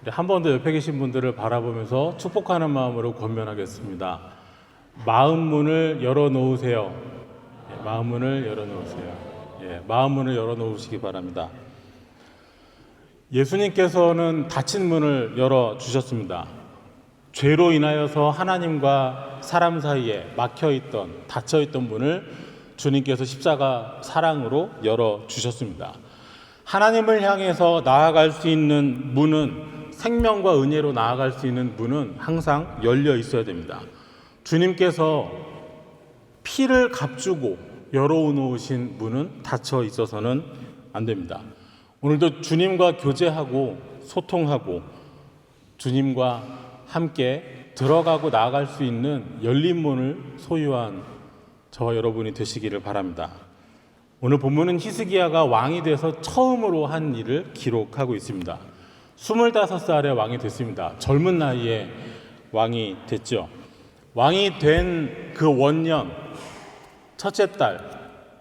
한 번 더 옆에 계신 분들을 바라보면서 축복하는 마음으로 권면하겠습니다. 마음 문을 열어놓으세요. 마음 문을 열어놓으세요. 마음 문을 열어놓으시기 바랍니다. 예수님께서는 닫힌 문을 열어주셨습니다. 죄로 인하여서 하나님과 사람 사이에 막혀있던, 닫혀있던 문을 주님께서 십자가 사랑으로 열어주셨습니다. 하나님을 향해서 나아갈 수 있는 문은, 생명과 은혜로 나아갈 수 있는 문은 항상 열려 있어야 됩니다. 주님께서 피를 값주고 열어놓으신 문은 닫혀 있어서는 안 됩니다. 오늘도 주님과 교제하고 소통하고 주님과 함께 들어가고 나아갈 수 있는 열린 문을 소유한 저와 여러분이 되시기를 바랍니다. 오늘 본문은 히스기야가 왕이 돼서 처음으로 한 일을 기록하고 있습니다. 25살에 왕이 됐습니다. 젊은 나이에 왕이 됐죠. 왕이 된 그 원년 첫째 달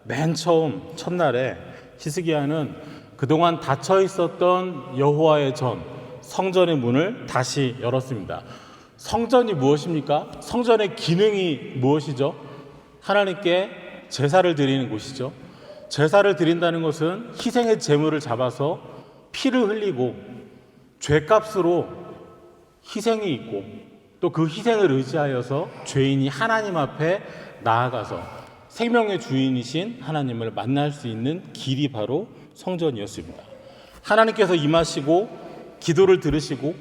맨 처음 첫날에 히스기야는 그동안 닫혀 있었던 여호와의 전, 성전의 문을 다시 열었습니다. 성전이 무엇입니까? 성전의 기능이 무엇이죠? 하나님께 제사를 드리는 곳이죠. 제사를 드린다는 것은 희생의 제물을 잡아서 피를 흘리고 죄값으로 희생이 있고 또 그 희생을 의지하여서 죄인이 하나님 앞에 나아가서 생명의 주인이신 하나님을 만날 수 있는 길이 바로 성전이었습니다. 하나님께서 임하시고 기도를 들으시고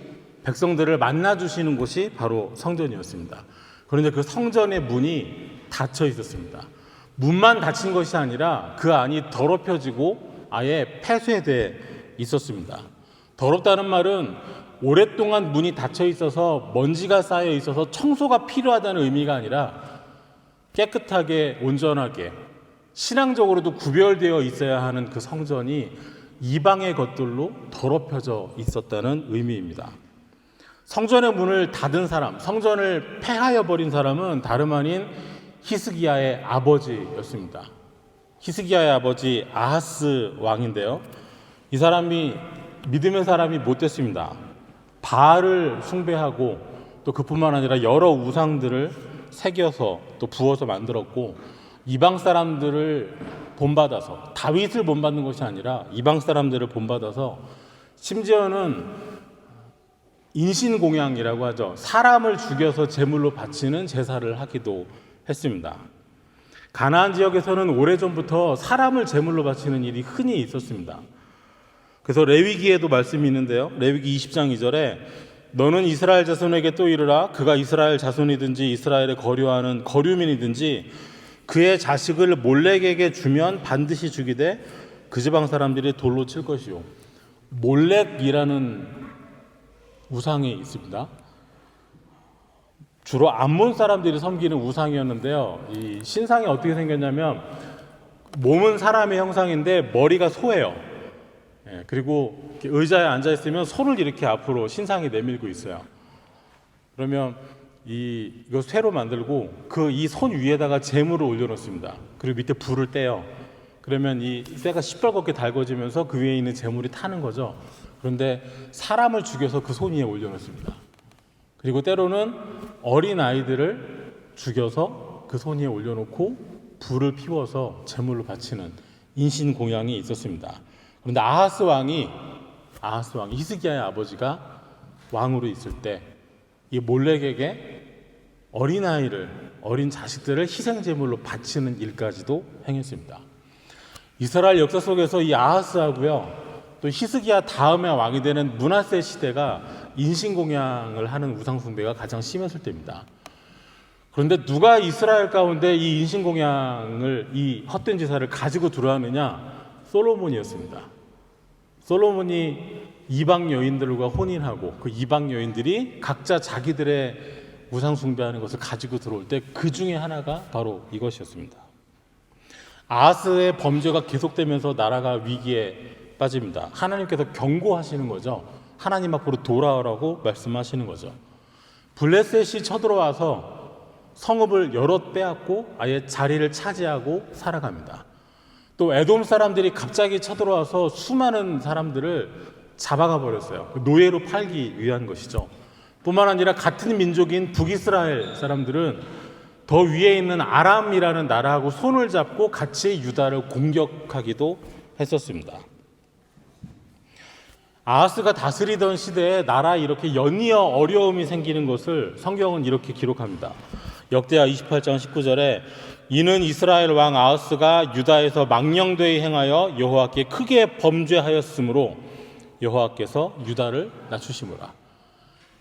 백성들을 만나주시는 곳이 바로 성전이었습니다. 그런데 그 성전의 문이 닫혀 있었습니다. 문만 닫힌 것이 아니라 그 안이 더럽혀지고 아예 폐쇄되어 있었습니다. 더럽다는 말은 오랫동안 문이 닫혀 있어서 먼지가 쌓여 있어서 청소가 필요하다는 의미가 아니라 깨끗하게 온전하게 신앙적으로도 구별되어 있어야 하는 그 성전이 이방의 것들로 더럽혀져 있었다는 의미입니다. 성전의 문을 닫은 사람, 성전을 폐하여 버린 사람은 다름 아닌 히스기야의 아버지였습니다. 히스기야의 아버지 아하스 왕인데요. 이 사람이 믿음의 사람이 못 됐습니다. 바알을 숭배하고 또 그뿐만 아니라 여러 우상들을 새겨서 또 부어서 만들었고 이방 사람들을 본받아서, 다윗을 본받는 것이 아니라 이방 사람들을 본받아서 심지어는 인신공양이라고 하죠. 사람을 죽여서 제물로 바치는 제사를 하기도 했습니다. 가나안 지역에서는 오래전부터 사람을 제물로 바치는 일이 흔히 있었습니다. 그래서 레위기에도 말씀이 있는데요. 레위기 20장 2절에 너는 이스라엘 자손에게 또 이르라. 그가 이스라엘 자손이든지 이스라엘에 거류하는 거류민이든지 그의 자식을 몰렉에게 주면 반드시 죽이되 그 지방 사람들이 돌로 칠 것이요. 몰렉이라는 우상이 있습니다. 주로 암몬 사람들이 섬기는 우상이었는데요. 이 신상이 어떻게 생겼냐면 몸은 사람의 형상인데 머리가 소예요. 그리고 의자에 앉아 있으면 손을 이렇게 앞으로 신상이 내밀고 있어요. 그러면 이거 쇠로 만들고 이 손 위에다가 재물을 올려놓습니다. 그리고 밑에 불을 떼요. 그러면 이 쇠가 시뻘겋게 달궈지면서 그 위에 있는 재물이 타는 거죠. 그런데 사람을 죽여서 그 손 위에 올려놓습니다. 그리고 때로는 어린 아이들을 죽여서 그 손 위에 올려놓고 불을 피워서 제물로 바치는 인신공양이 있었습니다. 그런데 아하스 왕이 히스기야의 아버지가 왕으로 있을 때 이 몰렉에게 어린 자식들을 희생제물로 바치는 일까지도 행했습니다. 이스라엘 역사 속에서 이 아하스하고요, 또 히스기야 다음에 왕이 되는 므낫세 시대가 인신공양을 하는 우상숭배가 가장 심했을 때입니다. 그런데 누가 이스라엘 가운데 이 인신공양을, 이 헛된 제사를 가지고 들어왔느냐? 솔로몬이었습니다. 솔로몬이 이방 여인들과 혼인하고 그 이방 여인들이 각자 자기들의 우상 숭배하는 것을 가지고 들어올 때 그 중에 하나가 바로 이것이었습니다. 아하스의 범죄가 계속되면서 나라가 위기에 빠집니다. 하나님께서 경고하시는 거죠. 하나님 앞으로 돌아오라고 말씀하시는 거죠. 블레셋이 쳐들어와서 성읍을 여럿 빼앗고 아예 자리를 차지하고 살아갑니다. 또 에돔 사람들이 갑자기 쳐들어와서 수많은 사람들을 잡아가 버렸어요. 노예로 팔기 위한 것이죠. 뿐만 아니라 같은 민족인 북이스라엘 사람들은 더 위에 있는 아람이라는 나라하고 손을 잡고 같이 유다를 공격하기도 했었습니다. 아하스가 다스리던 시대에 나라에 이렇게 연이어 어려움이 생기는 것을 성경은 이렇게 기록합니다. 역대하 28장 19절에 이는 이스라엘 왕 아하스가 유다에서 망령되이 행하여 여호와께 크게 범죄하였으므로 여호와께서 유다를 낮추시므라.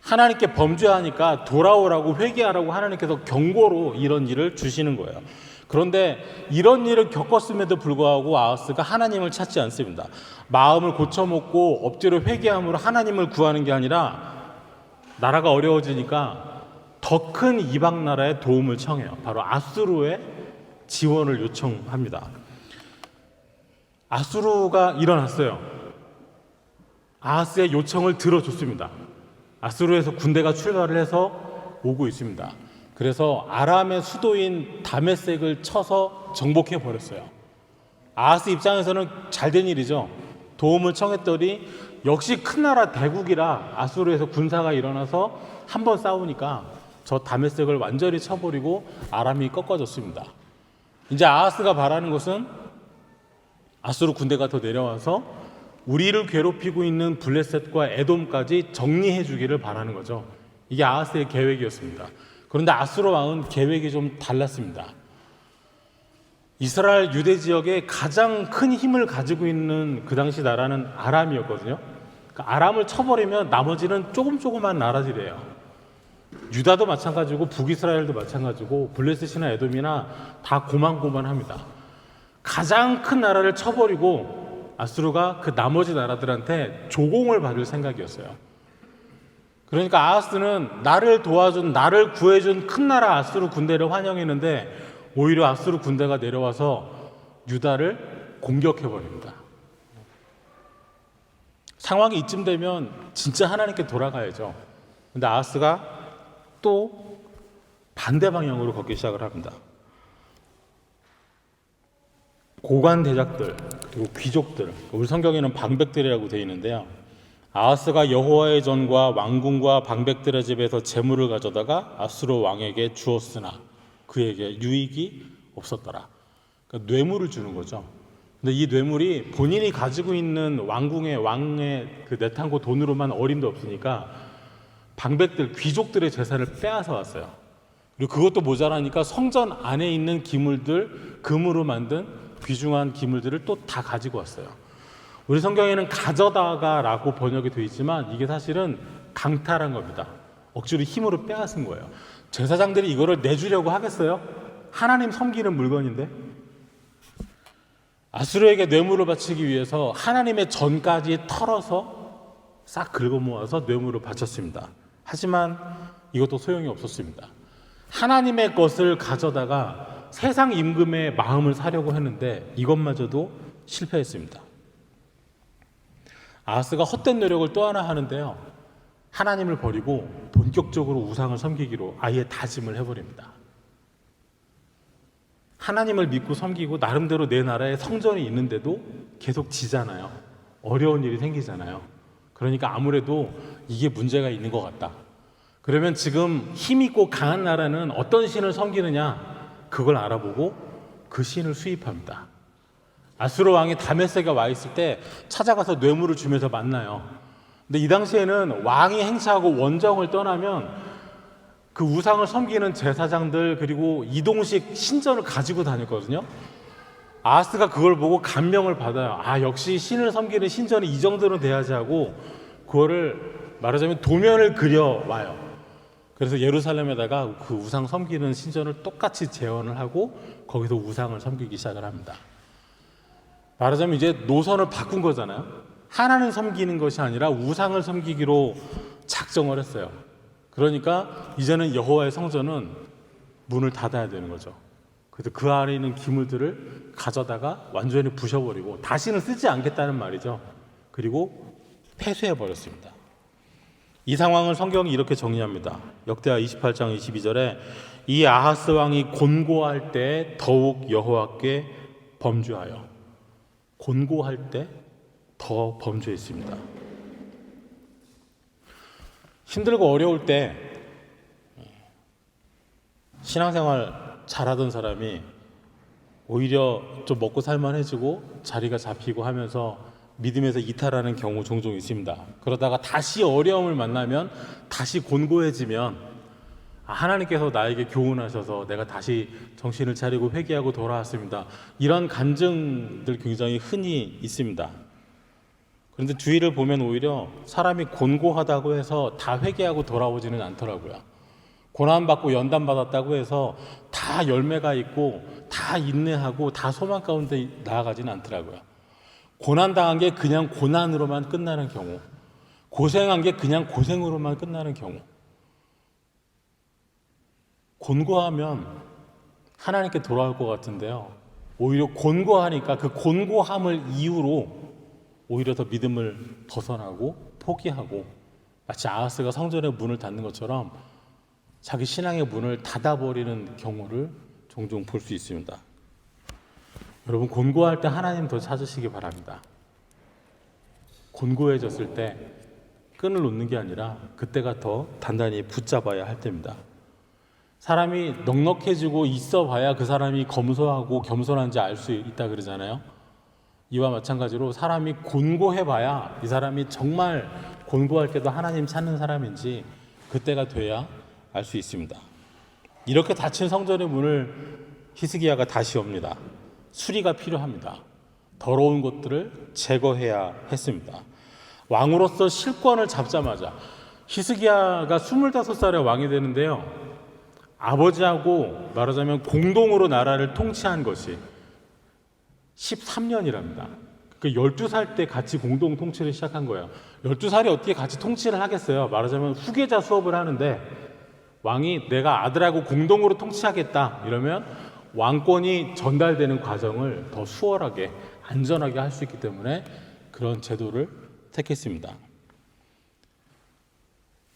하나님께 범죄하니까 돌아오라고 회개하라고 하나님께서 경고로 이런 일을 주시는 거예요. 그런데 이런 일을 겪었음에도 불구하고 아하스가 하나님을 찾지 않습니다. 마음을 고쳐먹고 엎드려 회개함으로 하나님을 구하는 게 아니라 나라가 어려워지니까 더 큰 이방 나라의 도움을 청해요. 바로 아수르의 지원을 요청합니다. 아수르가 일어났어요. 아하스의 요청을 들어줬습니다. 아수르에서 군대가 출발을 해서 오고 있습니다. 그래서 아람의 수도인 다메섹을 쳐서 정복해 버렸어요. 아하스 입장에서는 잘된 일이죠. 도움을 청했더니 역시 큰 나라 대국이라 아수르에서 군사가 일어나서 한번 싸우니까 저 다메섹을 완전히 쳐버리고 아람이 꺾어졌습니다. 이제 아하스가 바라는 것은 아수르 군대가 더 내려와서 우리를 괴롭히고 있는 블레셋과 에돔까지 정리해 주기를 바라는 거죠. 이게 아하스의 계획이었습니다. 그런데 아수르 왕은 계획이 좀 달랐습니다. 이스라엘 유대 지역에 가장 큰 힘을 가지고 있는 그 당시 나라는 아람이었거든요. 그러니까 아람을 쳐버리면 나머지는 조금한 나라들이에요. 유다도 마찬가지고 북이스라엘도 마찬가지고 블레셋이나 에돔이나 다 고만고만합니다. 가장 큰 나라를 쳐버리고 아수르가 그 나머지 나라들한테 조공을 받을 생각이었어요. 그러니까 아하스는 나를 도와준, 나를 구해준 큰 나라 아수르 군대를 환영했는데 오히려 아수르 군대가 내려와서 유다를 공격해버립니다. 상황이 이쯤 되면 진짜 하나님께 돌아가야죠. 근데 아하스가 또 반대 방향으로 걷기 시작을 합니다. 고관 대작들 그리고 귀족들, 우리 성경에는 방백들이라고 되어 있는데요. 아하스가 여호와의 전과 왕궁과 방백들의 집에서 재물을 가져다가 아수르 왕에게 주었으나 그에게 유익이 없었더라. 그러니까 뇌물을 주는 거죠. 근데 이 뇌물이 본인이 가지고 있는 왕궁의 왕의 그 내탕고 돈으로만 어림도 없으니까 방백들, 귀족들의 재산을 빼앗아 왔어요. 그리고 그것도 모자라니까 성전 안에 있는 기물들, 금으로 만든 귀중한 기물들을 또 다 가지고 왔어요. 우리 성경에는 가져다가라고 번역이 되어 있지만 이게 사실은 강탈한 겁니다. 억지로 힘으로 빼앗은 거예요. 제사장들이 이거를 내주려고 하겠어요? 하나님 섬기는 물건인데. 아수르에게 뇌물을 바치기 위해서 하나님의 전까지 털어서 싹 긁어 모아서 뇌물을 바쳤습니다. 하지만 이것도 소용이 없었습니다. 하나님의 것을 가져다가 세상 임금의 마음을 사려고 했는데 이것마저도 실패했습니다. 아하스가 헛된 노력을 또 하나 하는데요. 하나님을 버리고 본격적으로 우상을 섬기기로 아예 다짐을 해버립니다. 하나님을 믿고 섬기고 나름대로 내 나라에 성전이 있는데도 계속 지잖아요. 어려운 일이 생기잖아요. 그러니까 아무래도 이게 문제가 있는 것 같다. 그러면 지금 힘있고 강한 나라는 어떤 신을 섬기느냐 그걸 알아보고 그 신을 수입합니다. 아수르 왕이 다메섹에 와 있을 때 찾아가서 뇌물을 주면서 만나요. 근데 이 당시에는 왕이 행차하고 원정을 떠나면 그 우상을 섬기는 제사장들 그리고 이동식 신전을 가지고 다녔거든요. 아하스가 그걸 보고 감명을 받아요. 아, 역시 신을 섬기는 신전이 이 정도는 돼야지 하고 그거를 말하자면 도면을 그려와요. 그래서 예루살렘에다가 그 우상 섬기는 신전을 똑같이 재현을 하고 거기서 우상을 섬기기 시작을 합니다. 말하자면 이제 노선을 바꾼 거잖아요. 하나님 섬기는 것이 아니라 우상을 섬기기로 작정을 했어요. 그러니까 이제는 여호와의 성전은 문을 닫아야 되는 거죠. 그래서 그 안에 있는 기물들을 가져다가 완전히 부셔버리고 다시는 쓰지 않겠다는 말이죠. 그리고 폐쇄해버렸습니다. 이 상황을 성경이 이렇게 정리합니다. 역대하 28장 22절에 이 아하스 왕이 곤고할 때 더욱 여호와께 범죄하여 곤고할 때 더 범죄했습니다. 힘들고 어려울 때 신앙생활 잘하던 사람이 오히려 좀 먹고 살만해지고 자리가 잡히고 하면서 믿음에서 이탈하는 경우 종종 있습니다. 그러다가 다시 어려움을 만나면 다시 곤고해지면 하나님께서 나에게 교훈하셔서 내가 다시 정신을 차리고 회개하고 돌아왔습니다. 이런 간증들 굉장히 흔히 있습니다. 그런데 주위를 보면 오히려 사람이 곤고하다고 해서 다 회개하고 돌아오지는 않더라고요. 고난받고 연단받았다고 해서 다 열매가 있고 다 인내하고 다 소망 가운데 나아가지는 않더라고요. 고난당한 게 그냥 고난으로만 끝나는 경우, 고생한 게 그냥 고생으로만 끝나는 경우, 곤고하면 하나님께 돌아올 것 같은데요, 오히려 곤고하니까 그 곤고함을 이유로 오히려 더 믿음을 벗어나고 포기하고, 마치 아하스가 성전의 문을 닫는 것처럼 자기 신앙의 문을 닫아버리는 경우를 종종 볼 수 있습니다. 여러분, 곤고할 때 하나님 더 찾으시기 바랍니다. 곤고해졌을 때 끈을 놓는 게 아니라 그때가 더 단단히 붙잡아야 할 때입니다. 사람이 넉넉해지고 있어 봐야 그 사람이 검소하고 겸손한지 알 수 있다 그러잖아요. 이와 마찬가지로 사람이 곤고해 봐야 이 사람이 정말 곤고할 때도 하나님 찾는 사람인지 그때가 돼야 알 수 있습니다. 이렇게 닫힌 성전의 문을 히스기야가 다시 엽니다. 수리가 필요합니다. 더러운 것들을 제거해야 했습니다. 왕으로서 실권을 잡자마자, 히스기야가 25살에 왕이 되는데요, 아버지하고 말하자면 공동으로 나라를 통치한 것이 13년이랍니다. 그 12살 때 같이 공동 통치를 시작한 거예요. 12살이 어떻게 같이 통치를 하겠어요? 말하자면 후계자 수업을 하는데 왕이 내가 아들하고 공동으로 통치하겠다 이러면 왕권이 전달되는 과정을 더 수월하게 안전하게 할 수 있기 때문에 그런 제도를 택했습니다.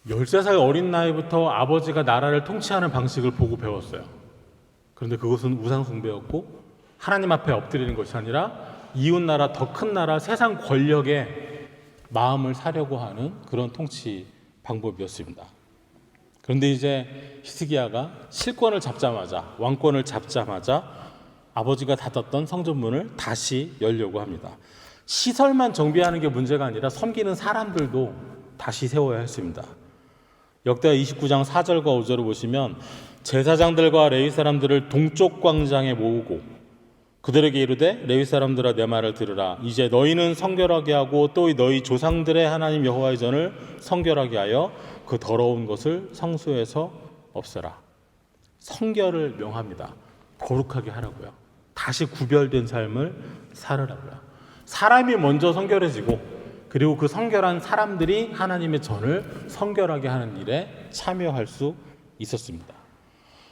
13살 어린 나이부터 아버지가 나라를 통치하는 방식을 보고 배웠어요. 그런데 그것은 우상 숭배였고 하나님 앞에 엎드리는 것이 아니라 이웃나라, 더 큰 나라, 세상 권력에 마음을 사려고 하는 그런 통치 방법이었습니다. 그런데 이제 히스기야가 실권을 잡자마자, 왕권을 잡자마자 아버지가 닫았던 성전문을 다시 열려고 합니다. 시설만 정비하는 게 문제가 아니라 섬기는 사람들도 다시 세워야 했습니다. 역대하 29장 4절과 5절을 보시면 제사장들과 레위 사람들을 동쪽 광장에 모으고 그들에게 이르되 레위 사람들아 내 말을 들으라. 이제 너희는 성결하게 하고 또 너희 조상들의 하나님 여호와의 전을 성결하게 하여 그 더러운 것을 성소에서 없애라. 성결을 명합니다. 거룩하게 하라고요. 다시 구별된 삶을 살으라고요. 사람이 먼저 성결해지고 그리고 그 성결한 사람들이 하나님의 전을 성결하게 하는 일에 참여할 수 있었습니다.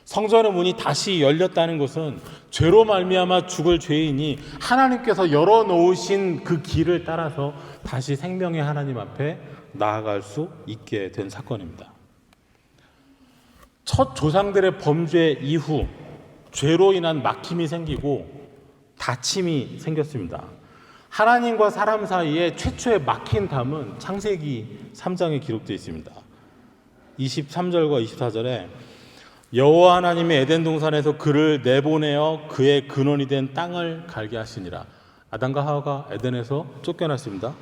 성전의 문이 다시 열렸다는 것은 죄로 말미암아 죽을 죄인이 하나님께서 열어놓으신 그 길을 따라서 다시 생명의 하나님 앞에 나아갈 수 있게 된 사건입니다. 첫 조상들의 범죄 이후 죄로 인한 막힘이 생기고 다침이 생겼습니다. 하나님과 사람 사이에 최초의 막힌 담은 창세기 3장에 기록되어 있습니다. 23절과 24절에 여호와 하나님이 에덴 동산에서 그를 내보내어 그의 근원이 된 땅을 갈게 하시니라. 아담과 하와가 에덴에서 쫓겨났습니다.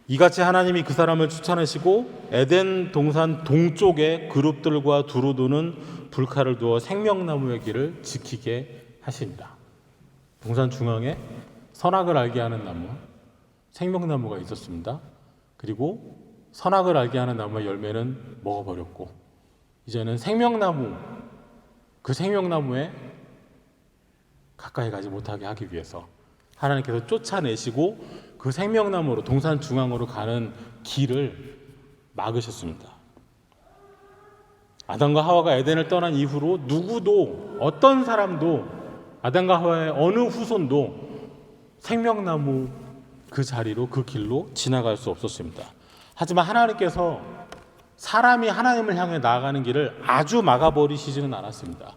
이같이 하나님이 그 사람을 추천하시고 에덴 동산 동쪽에 그룹들과 두루 도는 불칼을 두어 생명나무의 길을 지키게 하십니다. 동산 중앙에 선악을 알게 하는 나무, 생명나무가 있었습니다. 그리고 선악을 알게 하는 나무의 열매는 먹어버렸고 이제는 생명나무, 그 생명나무에 가까이 가지 못하게 하기 위해서 하나님께서 쫓아내시고 그 생명나무로 동산 중앙으로 가는 길을 막으셨습니다. 아담과 하와가 에덴을 떠난 이후로 누구도, 어떤 사람도, 아담과 하와의 어느 후손도 생명나무 그 자리로, 그 길로 지나갈 수 없었습니다. 하지만 하나님께서 사람이 하나님을 향해 나아가는 길을 아주 막아버리시지는 않았습니다.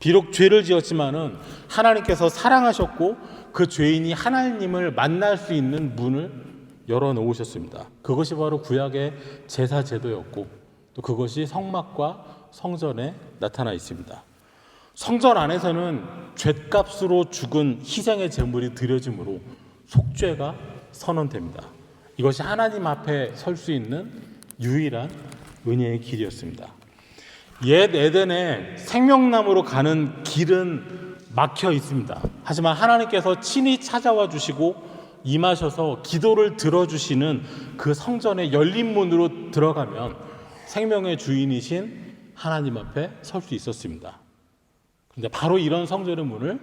비록 죄를 지었지만은 하나님께서 사랑하셨고 그 죄인이 하나님을 만날 수 있는 문을 열어놓으셨습니다. 그것이 바로 구약의 제사 제도였고 또 그것이 성막과 성전에 나타나 있습니다. 성전 안에서는 죗값으로 죽은 희생의 제물이 드려짐으로 속죄가 선언됩니다. 이것이 하나님 앞에 설 수 있는 유일한 은혜의 길이었습니다. 옛 에덴에 생명나무로 가는 길은 막혀 있습니다. 하지만 하나님께서 친히 찾아와 주시고 임하셔서 기도를 들어주시는 그 성전의 열린 문으로 들어가면 생명의 주인이신 하나님 앞에 설 수 있었습니다. 그런데 바로 이런 성전의 문을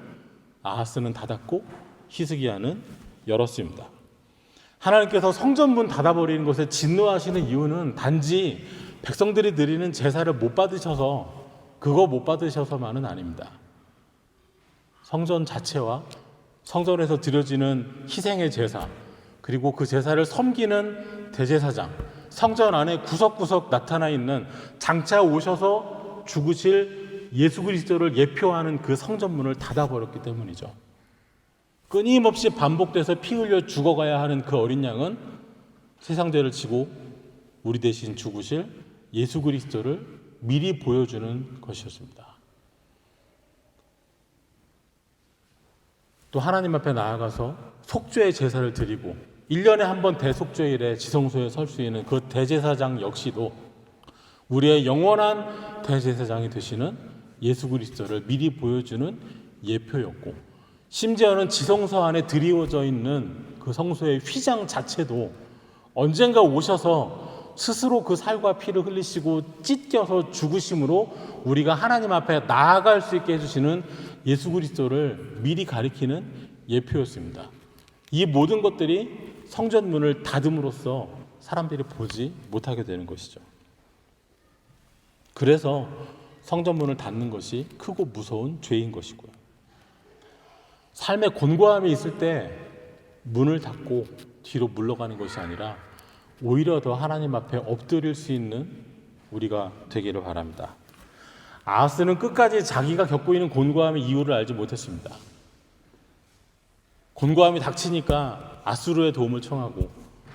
아하스는 닫았고 히스기야는 열었습니다. 하나님께서 성전 문 닫아버리는 것에 진노하시는 이유는 단지 백성들이 드리는 제사를 못 받으셔서만은 아닙니다. 성전 자체와 성전에서 드려지는 희생의 제사, 그리고 그 제사를 섬기는 대제사장, 성전 안에 구석구석 나타나 있는 장차 오셔서 죽으실 예수 그리스도를 예표하는 그 성전문을 닫아버렸기 때문이죠. 끊임없이 반복돼서 피 흘려 죽어가야 하는 그 어린 양은 세상 죄를 지고 우리 대신 죽으실 예수 그리스도를 미리 보여주는 것이었습니다. 또 하나님 앞에 나아가서 속죄의 제사를 드리고 1년에 한 번 대속죄일에 지성소에 설 수 있는 그 대제사장 역시도 우리의 영원한 대제사장이 되시는 예수 그리스도를 미리 보여주는 예표였고, 심지어는 지성소 안에 드리워져 있는 그 성소의 휘장 자체도 언젠가 오셔서 스스로 그 살과 피를 흘리시고 찢겨서 죽으심으로 우리가 하나님 앞에 나아갈 수 있게 해주시는 예수 그리스도를 미리 가리키는 예표였습니다. 이 모든 것들이 성전문을 닫음으로써 사람들이 보지 못하게 되는 것이죠. 그래서 성전문을 닫는 것이 크고 무서운 죄인 것이고요. 삶에 곤고함이 있을 때 문을 닫고 뒤로 물러가는 것이 아니라 오히려 더 하나님 앞에 엎드릴 수 있는 우리가 되기를 바랍니다. 아하스는 끝까지 자기가 겪고 있는 곤고함의 이유를 알지 못했습니다. 곤고함이 닥치니까 아수르의 도움을 청하고,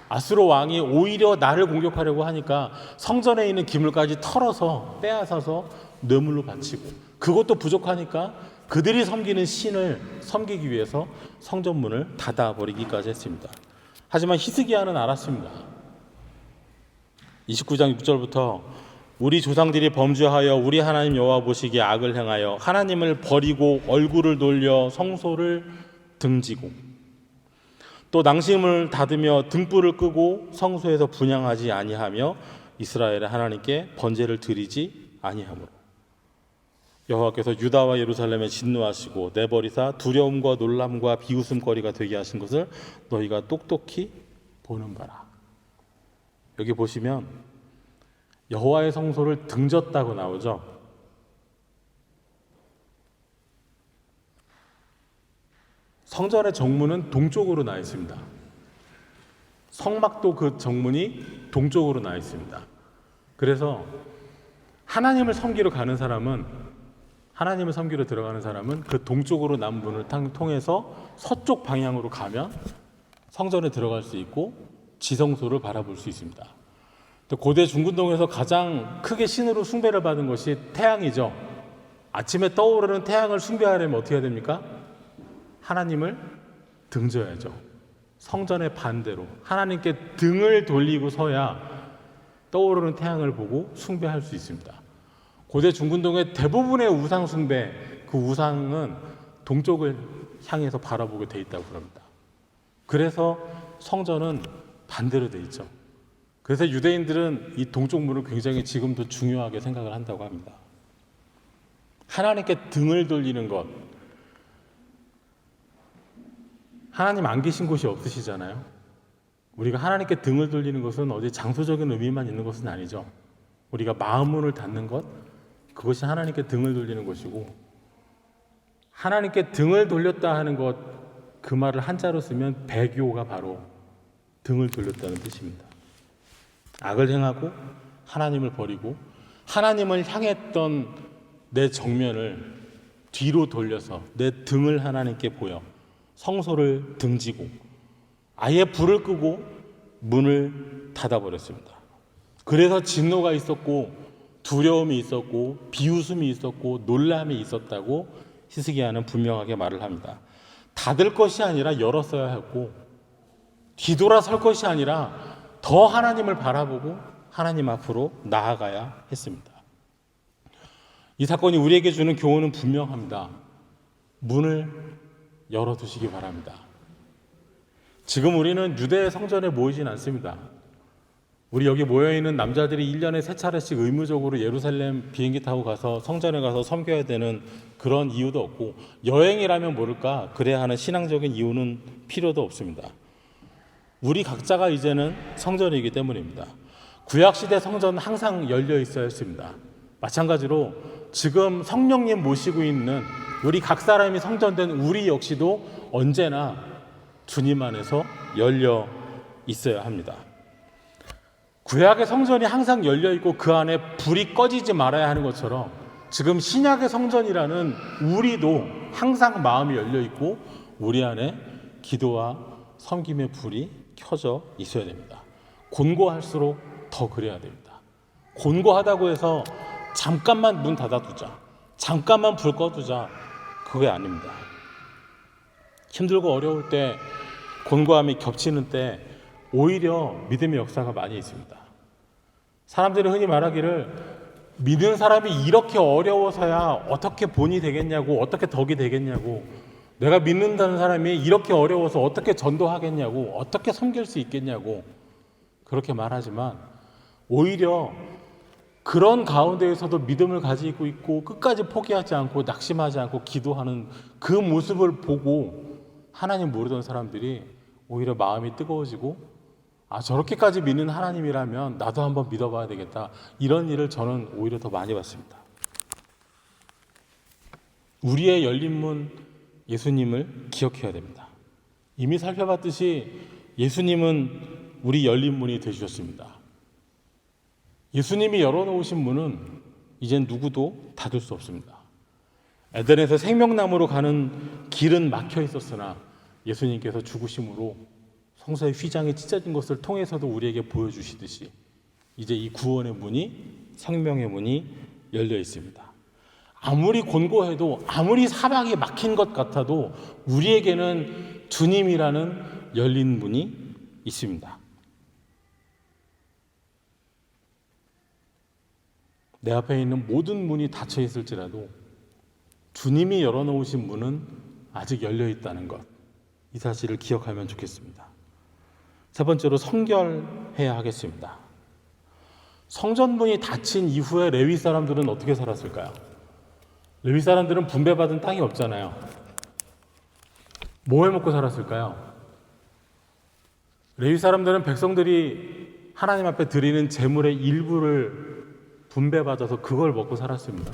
아수르 왕이 오히려 나를 공격하려고 하니까 성전에 있는 기물까지 털어서 빼앗아서 뇌물로 바치고, 그것도 부족하니까 그들이 섬기는 신을 섬기기 위해서 성전문을 닫아버리기까지 했습니다. 하지만 히스기야는 알았습니다. 29장 6절부터 우리 조상들이 범죄하여 우리 하나님 여호와 보시기에 악을 행하여 하나님을 버리고 얼굴을 돌려 성소를 등지고 또 낭심을 닫으며 등불을 끄고 성소에서 분향하지 아니하며 이스라엘의 하나님께 번제를 드리지 아니하므로 여호와께서 유다와 예루살렘에 진노하시고 내버리사 두려움과 놀람과 비웃음거리가 되게 하신 것을 너희가 똑똑히 보는 바라. 여기 보시면 여호와의 성소를 등졌다고 나오죠. 성전의 정문은 동쪽으로 나 있습니다. 성막도 그 정문이 동쪽으로 나 있습니다. 그래서 하나님을 섬기러 들어가는 사람은 그 동쪽으로 난 문을 통해서 서쪽 방향으로 가면 성전에 들어갈 수 있고 지성소를 바라볼 수 있습니다. 고대 중근동에서 가장 크게 신으로 숭배를 받은 것이 태양이죠. 아침에 떠오르는 태양을 숭배하려면 어떻게 해야 됩니까? 하나님을 등져야죠. 성전의 반대로 하나님께 등을 돌리고 서야 떠오르는 태양을 보고 숭배할 수 있습니다. 고대 중근동의 대부분의 우상 숭배, 그 우상은 동쪽을 향해서 바라보게 돼 있다고 합니다. 그래서 성전은 반대로 돼 있죠. 그래서 유대인들은 이 동쪽 문을 굉장히 지금도 중요하게 생각을 한다고 합니다. 하나님께 등을 돌리는 것, 하나님 안 계신 곳이 없으시잖아요. 우리가 하나님께 등을 돌리는 것은 어디 장소적인 의미만 있는 것은 아니죠. 우리가 마음 문을 닫는 것, 그것이 하나님께 등을 돌리는 것이고, 하나님께 등을 돌렸다 하는 것, 그 말을 한자로 쓰면 배교가 바로 등을 돌렸다는 뜻입니다. 악을 행하고 하나님을 버리고 하나님을 향했던 내 정면을 뒤로 돌려서 내 등을 하나님께 보여 성소를 등지고 아예 불을 끄고 문을 닫아버렸습니다. 그래서 진노가 있었고 두려움이 있었고 비웃음이 있었고 놀람이 있었다고 히스기야는 분명하게 말을 합니다. 닫을 것이 아니라 열었어야 했고 뒤돌아설 것이 아니라 더 하나님을 바라보고 하나님 앞으로 나아가야 했습니다. 이 사건이 우리에게 주는 교훈은 분명합니다. 문을 열어두시기 바랍니다. 지금 우리는 유대 성전에 모이진 않습니다. 우리 여기 모여있는 남자들이 1년에 3차례씩 의무적으로 예루살렘 비행기 타고 가서 성전에 가서 섬겨야 되는 그런 이유도 없고, 여행이라면 모를까 그래야 하는 신앙적인 이유는 필요도 없습니다. 우리 각자가 이제는 성전이기 때문입니다. 구약시대 성전은 항상 열려 있어야 했습니다. 마찬가지로 지금 성령님 모시고 있는 우리 각 사람이 성전된 우리 역시도 언제나 주님 안에서 열려 있어야 합니다. 구약의 성전이 항상 열려 있고 그 안에 불이 꺼지지 말아야 하는 것처럼 지금 신약의 성전이라는 우리도 항상 마음이 열려 있고 우리 안에 기도와 섬김의 불이 켜져 있어야 됩니다. 곤고할수록 더 그래야 됩니다. 곤고하다고 해서 잠깐만 문 닫아두자, 잠깐만 불 꺼두자, 그게 아닙니다. 힘들고 어려울 때, 곤고함이 겹치는 때 오히려 믿음의 역사가 많이 있습니다. 사람들이 흔히 말하기를 믿는 사람이 이렇게 어려워서야 어떻게 본이 되겠냐고, 어떻게 덕이 되겠냐고, 내가 믿는다는 사람이 이렇게 어려워서 어떻게 전도하겠냐고, 어떻게 섬길 수 있겠냐고 그렇게 말하지만 오히려 그런 가운데에서도 믿음을 가지고 있고 끝까지 포기하지 않고 낙심하지 않고 기도하는 그 모습을 보고 하나님 모르던 사람들이 오히려 마음이 뜨거워지고, 아, 저렇게까지 믿는 하나님이라면 나도 한번 믿어봐야 되겠다, 이런 일을 저는 오히려 더 많이 봤습니다. 우리의 열린 문 예수님을 기억해야 됩니다. 이미 살펴봤듯이 예수님은 우리 열린 문이 되주셨습니다. 예수님이 열어놓으신 문은 이젠 누구도 닫을 수 없습니다. 에덴에서 생명나무로 가는 길은 막혀 있었으나 예수님께서 죽으심으로 성소의 휘장이 찢어진 것을 통해서도 우리에게 보여주시듯이 이제 이 구원의 문이, 생명의 문이 열려 있습니다. 아무리 곤고해도, 아무리 사방이 막힌 것 같아도 우리에게는 주님이라는 열린 문이 있습니다. 내 앞에 있는 모든 문이 닫혀 있을지라도 주님이 열어놓으신 문은 아직 열려 있다는 것, 이 사실을 기억하면 좋겠습니다. 세 번째로 성결해야 하겠습니다. 성전문이 닫힌 이후에 레위 사람들은 어떻게 살았을까요? 레위 사람들은 분배받은 땅이 없잖아요. 뭐 해먹고 살았을까요? 레위 사람들은 백성들이 하나님 앞에 드리는 제물의 일부를 분배받아서 그걸 먹고 살았습니다.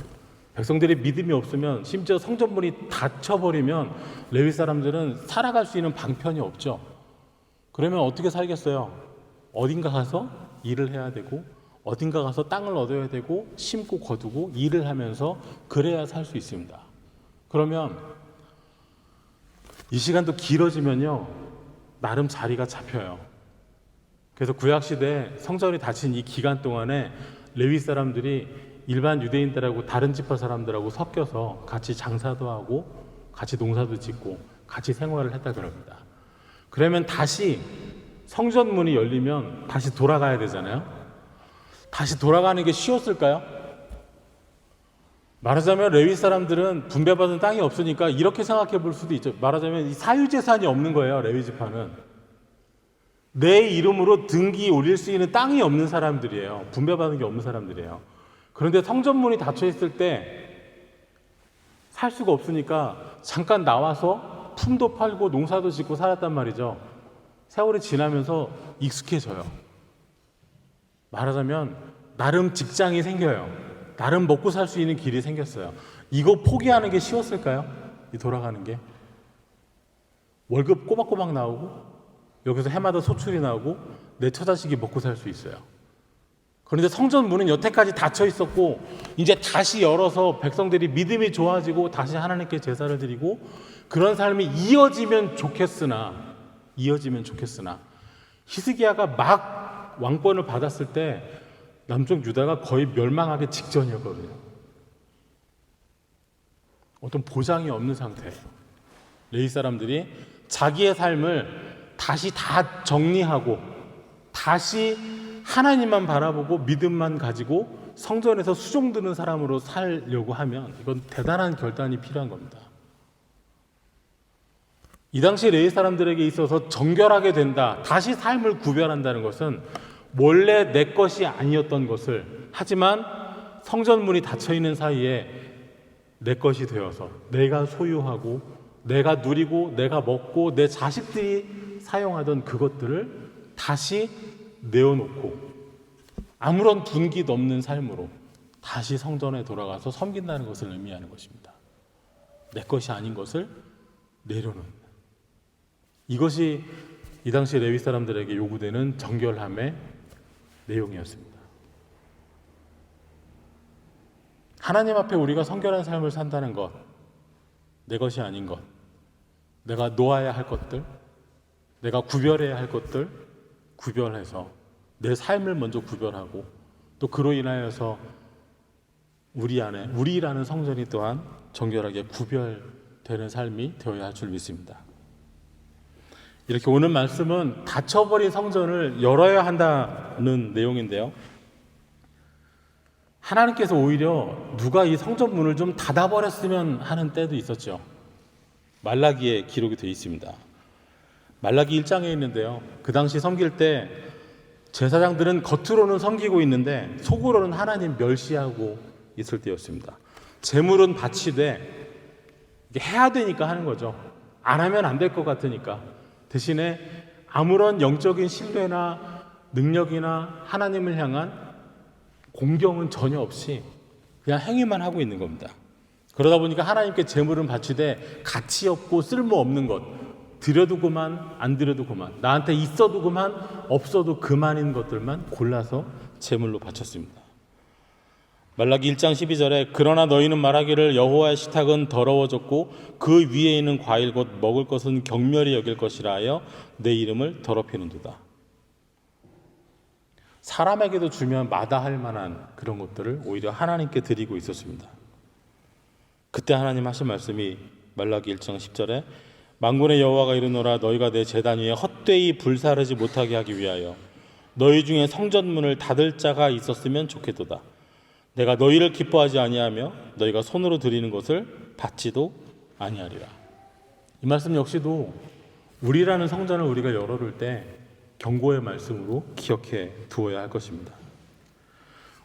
백성들이 믿음이 없으면, 심지어 성전문이 닫혀버리면 레위 사람들은 살아갈 수 있는 방편이 없죠. 그러면 어떻게 살겠어요? 어딘가 가서 일을 해야 되고, 어딘가 가서 땅을 얻어야 되고, 심고 거두고 일을 하면서 그래야 살 수 있습니다. 그러면 이 시간도 길어지면요, 나름 자리가 잡혀요. 그래서 구약시대 성전이 닫힌 이 기간 동안에 레위 사람들이 일반 유대인들하고 다른 지파 사람들하고 섞여서 같이 장사도 하고 같이 농사도 짓고 같이 생활을 했다 그럽니다. 그러면 다시 성전문이 열리면 다시 돌아가야 되잖아요. 다시 돌아가는 게 쉬웠을까요? 말하자면 레위 사람들은 분배받은 땅이 없으니까 이렇게 생각해 볼 수도 있죠. 말하자면 이 사유재산이 없는 거예요. 레위 지파는 내 이름으로 등기 올릴 수 있는 땅이 없는 사람들이에요. 분배받은 게 없는 사람들이에요. 그런데 성전문이 닫혀 있을 때 살 수가 없으니까 잠깐 나와서 품도 팔고 농사도 짓고 살았단 말이죠. 세월이 지나면서 익숙해져요. 말하자면 나름 직장이 생겨요. 나름 먹고 살 수 있는 길이 생겼어요. 이거 포기하는 게 쉬웠을까요? 이 돌아가는 게. 월급 꼬박꼬박 나오고 여기서 해마다 소출이 나오고 내 처자식이 먹고 살 수 있어요. 그런데 성전 문은 여태까지 닫혀 있었고 이제 다시 열어서 백성들이 믿음이 좋아지고 다시 하나님께 제사를 드리고 그런 삶이 이어지면 좋겠으나 히스기야가 막 왕권을 받았을 때 남쪽 유다가 거의 멸망하기 직전이었거든요. 어떤 보장이 없는 상태예요. 레위 사람들이 자기의 삶을 다시 다 정리하고 다시 하나님만 바라보고 믿음만 가지고 성전에서 수종드는 사람으로 살려고 하면 이건 대단한 결단이 필요한 겁니다. 이 당시 레위 사람들에게 있어서 정결하게 된다, 다시 삶을 구별한다는 것은 원래 내 것이 아니었던 것을, 하지만 성전문이 닫혀있는 사이에 내 것이 되어서 내가 소유하고 내가 누리고 내가 먹고 내 자식들이 사용하던 그것들을 다시 내어놓고 아무런 분기도 없는 삶으로 다시 성전에 돌아가서 섬긴다는 것을 의미하는 것입니다. 내 것이 아닌 것을 내려놓는, 이것이 이 당시 레위 사람들에게 요구되는 정결함의 내용이었습니다. 하나님 앞에 우리가 성결한 삶을 산다는 것, 내 것이 아닌 것, 내가 놓아야 할 것들, 내가 구별해야 할 것들 구별해서 내 삶을 먼저 구별하고 또 그로 인하여서 우리 안에, 우리라는 성전이 또한 정결하게 구별되는 삶이 되어야 할 줄 믿습니다. 이렇게 오늘 말씀은 닫혀버린 성전을 열어야 한다는 내용인데요, 하나님께서 오히려 누가 이 성전 문을 좀 닫아버렸으면 하는 때도 있었죠. 말라기에 기록이 되어 있습니다. 말라기 1장에 있는데요, 그 당시 섬길 때 제사장들은 겉으로는 섬기고 있는데 속으로는 하나님 멸시하고 있을 때였습니다. 제물은 바치되 해야 되니까 하는 거죠. 안 하면 안 될 것 같으니까. 대신에 아무런 영적인 신뢰나 능력이나 하나님을 향한 공경은 전혀 없이 그냥 행위만 하고 있는 겁니다. 그러다 보니까 하나님께 제물은 바치되 가치 없고 쓸모 없는 것, 드려도 그만 안 드려도 그만, 나한테 있어도 그만 없어도 그만인 것들만 골라서 제물로 바쳤습니다. 말라기 1장 12절에 그러나 너희는 말하기를 여호와의 식탁은 더러워졌고 그 위에 있는 과일 곧 먹을 것은 경멸히 여길 것이라 하여 내 이름을 더럽히는도다. 사람에게도 주면 마다할 만한 그런 것들을 오히려 하나님께 드리고 있었습니다. 그때 하나님 하신 말씀이 말라기 1장 10절에 만군의 여호와가 이르노라 너희가 내 제단 위에 헛되이 불사르지 못하게 하기 위하여 너희 중에 성전문을 닫을 자가 있었으면 좋겠도다. 내가 너희를 기뻐하지 아니하며 너희가 손으로 드리는 것을 받지도 아니하리라. 이 말씀 역시도 우리라는 성전을 우리가 열어둘 때 경고의 말씀으로 기억해 두어야 할 것입니다.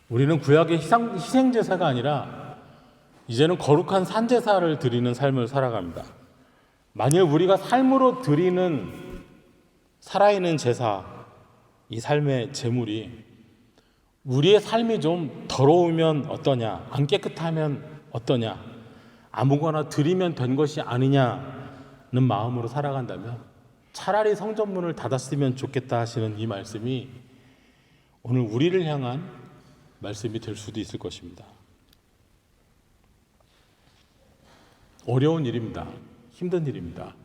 우리는 구약의 희생제사가 아니라 이제는 거룩한 산제사를 드리는 삶을 살아갑니다. 만일 우리가 삶으로 드리는 살아있는 제사, 이 삶의 제물이 우리의 삶이 좀 더러우면 어떠냐, 안 깨끗하면 어떠냐, 아무거나 드리면 된 것이 아니냐는 마음으로 살아간다면 차라리 성전문을 닫았으면 좋겠다 하시는 이 말씀이 오늘 우리를 향한 말씀이 될 수도 있을 것입니다. 어려운 일입니다. 힘든 일입니다.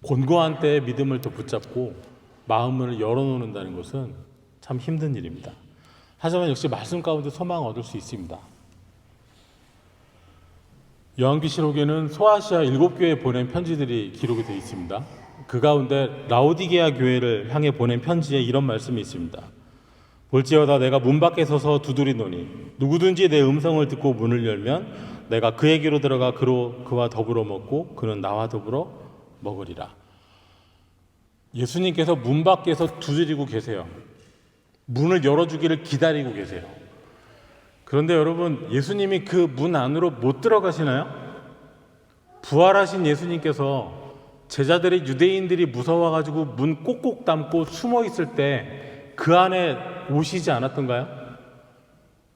곤고한 때에 믿음을 더 붙잡고 마음을 열어놓는다는 것은 참 힘든 일입니다. 하지만 역시 말씀 가운데 소망을 얻을 수 있습니다. 요한계시록에는 소아시아 7교회에 보낸 편지들이 기록이 되어 있습니다. 그 가운데 라오디게아 교회를 향해 보낸 편지에 이런 말씀이 있습니다. 볼지어다 내가 문 밖에 서서 두드리노니 누구든지 내 음성을 듣고 문을 열면 내가 그에게로 들어가 그와 더불어 먹고 그는 나와 더불어 먹으리라. 예수님께서 문 밖에서 두드리고 계세요. 문을 열어주기를 기다리고 계세요. 그런데 여러분, 예수님이 그 문 안으로 못 들어가시나요? 부활하신 예수님께서 제자들이, 유대인들이 무서워가지고 문 꼭꼭 닫고 숨어 있을 때 그 안에 오시지 않았던가요?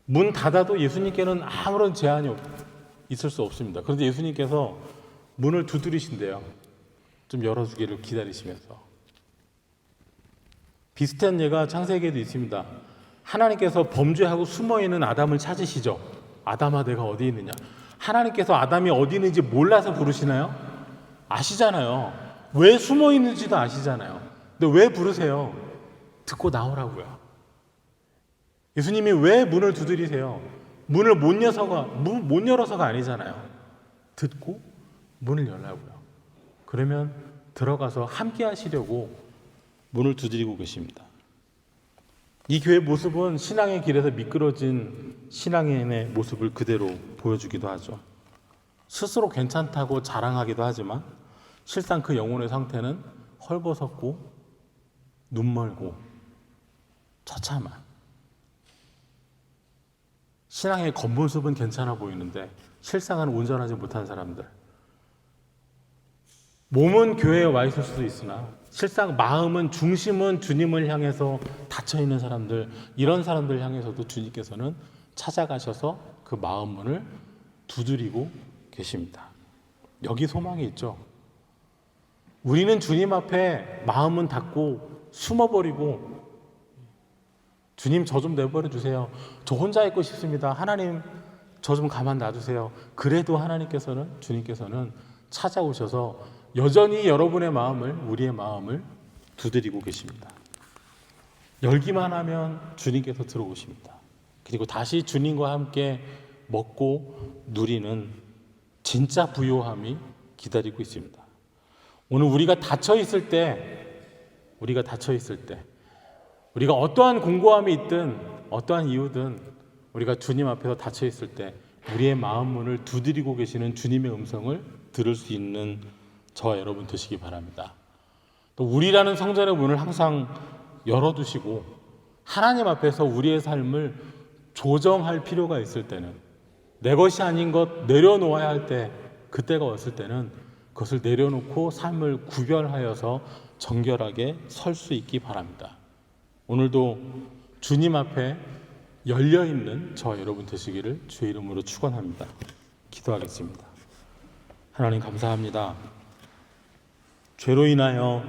문 닫아도 예수님께는 아무런 제한이 있을 수 없습니다. 그런데 예수님께서 문을 두드리신대요. 좀 열어주기를 기다리시면서. 비슷한 예가 창세기에도 있습니다. 하나님께서 범죄하고 숨어있는 아담을 찾으시죠. 아담아 내가 어디 있느냐. 하나님께서 아담이 어디 있는지 몰라서 부르시나요? 아시잖아요. 왜 숨어있는지도 아시잖아요. 근데 왜 부르세요? 듣고 나오라고요. 예수님이 왜 문을 두드리세요? 문을 못 열어서가 아니잖아요. 듣고 문을 열라고요. 그러면 들어가서 함께 하시려고 문을 두드리고 계십니다. 이 교회 모습은 신앙의 길에서 미끄러진 신앙인의 모습을 그대로 보여주기도 하죠. 스스로 괜찮다고 자랑하기도 하지만 실상 그 영혼의 상태는 헐벗었고 눈멀고 처참한, 신앙의 겉모습은 괜찮아 보이는데 실상은 온전하지 못한 사람들, 몸은 교회에 와 있을 수도 있으나 실상 마음은, 중심은 주님을 향해서 닫혀있는 사람들, 이런 사람들 향해서도 주님께서는 찾아가셔서 그 마음 문을 두드리고 계십니다. 여기 소망이 있죠. 우리는 주님 앞에 마음은 닫고 숨어버리고, 주님 저 좀 내버려 주세요, 저 혼자 있고 싶습니다, 하나님 저 좀 가만 놔두세요. 그래도 주님께서는 찾아오셔서 여전히 여러분의 마음을, 우리의 마음을 두드리고 계십니다. 열기만 하면 주님께서 들어오십니다. 그리고 다시 주님과 함께 먹고 누리는 진짜 부요함이 기다리고 있습니다. 오늘 우리가 닫혀 있을 때, 우리가 어떠한 공고함이 있든 어떠한 이유든 우리가 주님 앞에서 닫혀 있을 때 우리의 마음 문을 두드리고 계시는 주님의 음성을 들을 수 있는 저와 여러분 되시기 바랍니다. 또 우리라는 성전의 문을 항상 열어두시고 하나님 앞에서 우리의 삶을 조정할 필요가 있을 때는, 내 것이 아닌 것 내려놓아야 할 때, 그때가 왔을 때는 그것을 내려놓고 삶을 구별하여서 정결하게 설 수 있기 바랍니다. 오늘도 주님 앞에 열려있는 저와 여러분 되시기를 주의 이름으로 축원합니다. 기도하겠습니다. 하나님 감사합니다. 죄로 인하여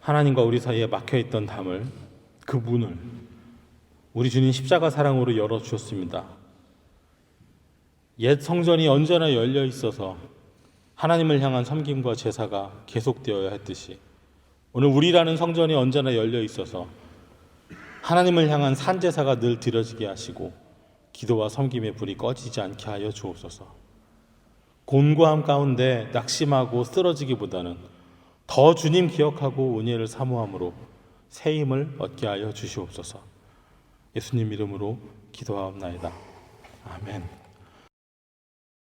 하나님과 우리 사이에 막혀있던 담을, 그 문을 우리 주님 십자가 사랑으로 열어주셨습니다. 옛 성전이 언제나 열려 있어서 하나님을 향한 섬김과 제사가 계속되어야 했듯이 오늘 우리라는 성전이 언제나 열려 있어서 하나님을 향한 산제사가 늘 드려지게 하시고 기도와 섬김의 불이 꺼지지 않게 하여 주옵소서. 곤고함 가운데 낙심하고 쓰러지기보다는 더 주님 기억하고 은혜를 사모함으로 새 힘을 얻게 하여 주시옵소서. 예수님 이름으로 기도하옵나이다. 아멘.